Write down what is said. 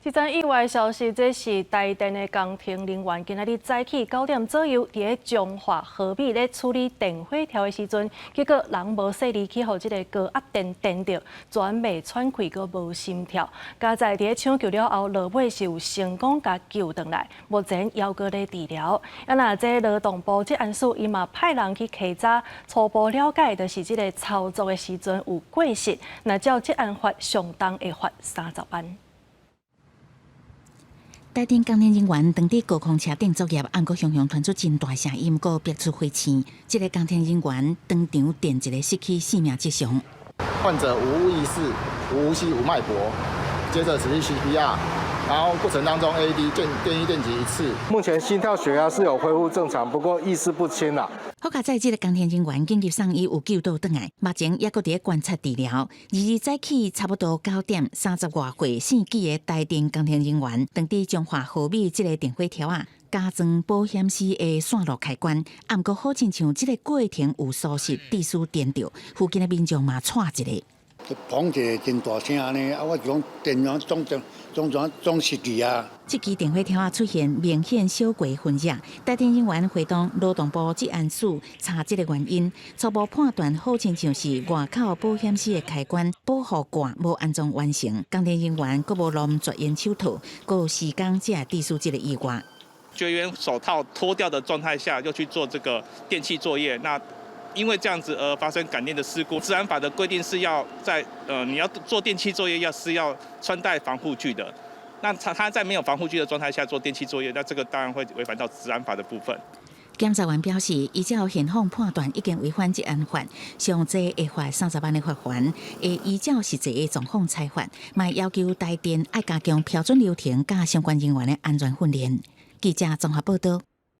一则意外消息，这是台电的工程人员今仔日早起9点左右，伫个中华河美咧处理电火条的时阵，结果人无细离去，互这个高压电电到，全未喘气，阁无心跳。加在伫个抢救了后，落尾是有成功甲救回来，目前还阁咧治疗。啊，那这劳动部这案事，伊嘛派人去稽查，初步了解，就是这个操作的时阵有过失，那照这案罚上当会罚30万。台电工程人员当伫高空车顶作业，暗过雄雄传出真大声音，阁憋出火星。这个工程人员当场电一个失去性命迹象。患者无意识、无呼吸、无脉搏，接着持续 CPR， 然后过程当中 AED 电一电击1次。目前心跳、血压是有恢复正常，不过意识不清啦。好在这个工程人员紧急送医有救倒转来，目前也搁伫观察治疗。日早起差不多9点，30外岁姓纪的台电工程人员，当伫中华河美这个电火条加装保险丝的线路开关，暗过好亲像这个过程有疏失，地书颠倒，附近的民众嘛踹一个。砰一个真大声呢，我就讲电源总失去啊。这支电火条出现明显小过分热，台电人员回动劳动部这案事查这个原因，初步判断好亲像是外口保险丝的开关保护挂无安装完成，工程人员阁无弄绝缘手套，阁有时间才抵数这个意外。绝缘手套脱掉的状态下，又去做这个电气作业，那因为这样子而发生感电的事故，治安法的规定是要在你要做电气作业要穿戴防护具的。那他在没有防护具的状态下做电气作业，那这个当然会违反到治安法的部分。检察员表示，依照现况判断，已经违反这案法，上济会罚30万的罚款，会依照实际的状况裁罚，嘛要求台电爱加强标准流程甲相关人员的安全训练。记者综合报道。